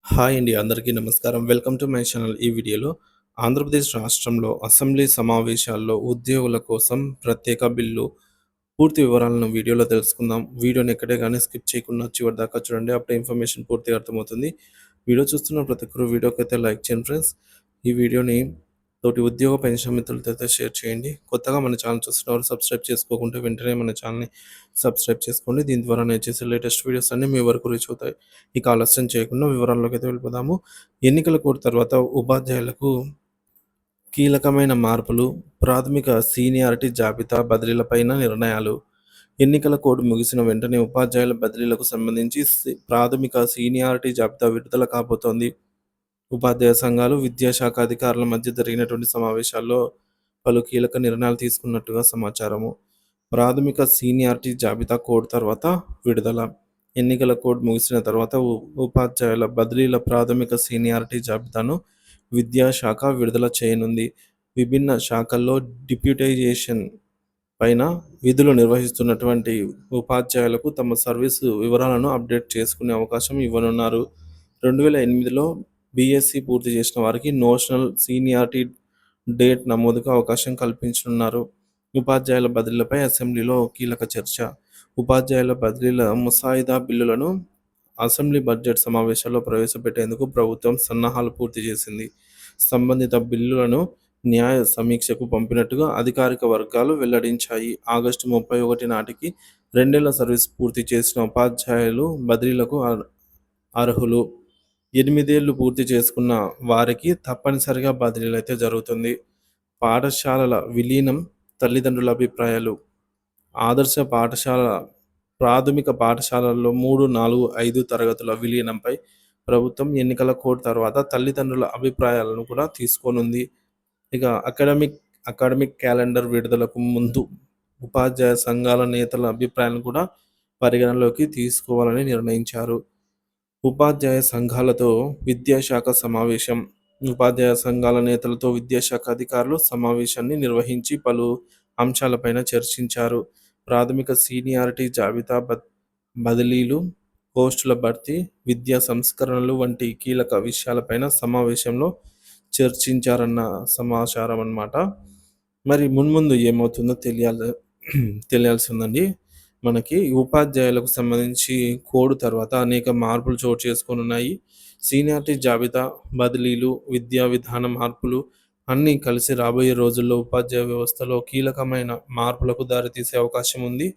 Hi అండి. అందరికీ నమస్కారం. Welcome to my channel. ఈ వీడియోలో ఆంధ్రప్రదేశ్ రాష్ట్రంలో అసెంబ్లీ సమావేశాల్లో ఉద్యోగుల కోసం ప్రత్యేక బిల్లు పూర్తి వివరాలను వీడియోలో తెలుసుకుందాం. వీడియోని ఎక్కడే గానీ స్కిప్ చేయకుండా చివరి దాకా చూడండి. అప్పుడే ఇన్ఫర్మేషన్ పూర్తిగా అర్థమవుతుంది. వీడియో చూస్తున్న ప్రతి ఒక్కరు వీడియోకైతే లైక్ చేయండి ఫ్రెండ్స్. ఈ వీడియోని తోటి ఉద్యోగ పెన్షన్ మిత్రులతో అయితే షేర్ చేయండి. కొత్తగా మన ఛానల్ చూస్తున్నవారు సబ్స్క్రైబ్ చేసుకోకుంటే వెంటనే మన ఛానల్‌ని సబ్స్క్రైబ్ చేసుకోండి. దీని ద్వారా నేను చేసే లేటెస్ట్ వీడియోస్ అన్నీ మీ వరకు రీచ్ అవుతాయి. ఇక ఆలస్యం చేయకుండా వివరాల్లోకి అయితే వెళ్ళిపోదాము. ఎన్నికల కోడ్ తర్వాత ఉపాధ్యాయులకు కీలకమైన మార్పులు, ప్రాథమిక సీనియారిటీ జాబితా బదిలీలపైన నిర్ణయాలు. ఎన్నికల కోడ్ ముగిసిన వెంటనే ఉపాధ్యాయుల బదిలీలకు సంబంధించి ప్రాథమిక సీనియారిటీ జాబితా విడుదల కాబోతోంది. ఉపాధ్యాయ సంఘాలు, విద్యాశాఖ అధికారుల మధ్య జరిగినటువంటి సమావేశాల్లో పలు కీలక నిర్ణయాలు తీసుకున్నట్టుగా సమాచారము. ప్రాథమిక సీనియారిటీ జాబితా కోడ్ తర్వాత విడుదల. ఎన్నికల కోడ్ ముగిసిన తర్వాత ఉపాధ్యాయుల బదిలీల ప్రాథమిక సీనియారిటీ జాబితాను విద్యాశాఖ విడుదల చేయనుంది. విభిన్న శాఖల్లో డిప్యూటైజేషన్ పైన విధులు నిర్వహిస్తున్నటువంటి ఉపాధ్యాయులకు తమ సర్వీసు వివరాలను అప్డేట్ చేసుకునే అవకాశం ఇవ్వనున్నారు. 2008లో బీఎస్సీ పూర్తి చేసిన వారికి నోషనల్ సీనియారిటీ డేట్ నమోదుకు అవకాశం కల్పించనున్నారు. ఉపాధ్యాయుల బదిలీలపై అసెంబ్లీలో కీలక చర్చ. ఉపాధ్యాయుల బదిలీల ముసాయిదా బిల్లులను అసెంబ్లీ బడ్జెట్ సమావేశాల్లో ప్రవేశపెట్టేందుకు ప్రభుత్వం సన్నాహాలు పూర్తి చేసింది. సంబంధిత బిల్లులను న్యాయ సమీక్షకు పంపినట్టుగా అధికారిక వర్గాలు వెల్లడించాయి. ఆగస్టు 31 నాటికి 2 ఏళ్ల సర్వీస్ పూర్తి చేసిన ఉపాధ్యాయులు బదిలీలకు అర్హులు. 8 ఏళ్లు పూర్తి చేసుకున్న వారికి తప్పనిసరిగా బదిలీలు అయితే జరుగుతుంది. పాఠశాలల విలీనం, తల్లిదండ్రుల అభిప్రాయాలు. ఆదర్శ పాఠశాల ప్రాథమిక పాఠశాలల్లో 3, 4, 5 తరగతుల విలీనంపై ప్రభుత్వం ఎన్నికల కోడ్ తర్వాత తల్లిదండ్రుల అభిప్రాయాలను కూడా తీసుకోనుంది. ఇక అకాడమిక్ క్యాలెండర్ విడుదలకు ముందు ఉపాధ్యాయ సంఘాల నేతల అభిప్రాయాలను కూడా పరిగణలోకి తీసుకోవాలని నిర్ణయించారు. ఉపాధ్యాయ సంఘాలతో విద్యాశాఖ సమావేశం. ఉపాధ్యాయ సంఘాల నేతలతో విద్యాశాఖ అధికారులు సమావేశాన్ని నిర్వహించి పలు అంశాలపైన చర్చించారు. ప్రాథమిక సీనియారిటీ జాబితా బదిలీలు, పోస్టుల భర్తీ, విద్యా సంస్కరణలు వంటి కీలక విషయాలపైన సమావేశంలో చర్చించారన్న సమాచారం అన్నమాట. మరి మున్ముందు ఏమవుతుందో తెలియాల్సి ఉందండి. మనకి ఉపాధ్యాయులకు సంబంధించి కోడ్ తర్వాత అనేక మార్పులు చోటు చేసుకోనున్నాయి. సీనియారిటీ జాబితా, బదిలీలు, విద్యా విధాన మార్పులు అన్నీ కలిసి రాబోయే రోజుల్లో ఉపాధ్యాయ వ్యవస్థలో కీలకమైన మార్పులకు దారితీసే అవకాశం ఉంది.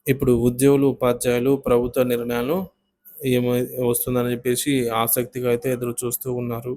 ఇప్పుడు ఉద్యోగులు, ఉపాధ్యాయులు ప్రభుత్వ నిర్ణయాలు ఏమై వస్తుందని చెప్పేసి ఆసక్తిగా అయితే ఎదురు చూస్తూ ఉన్నారు.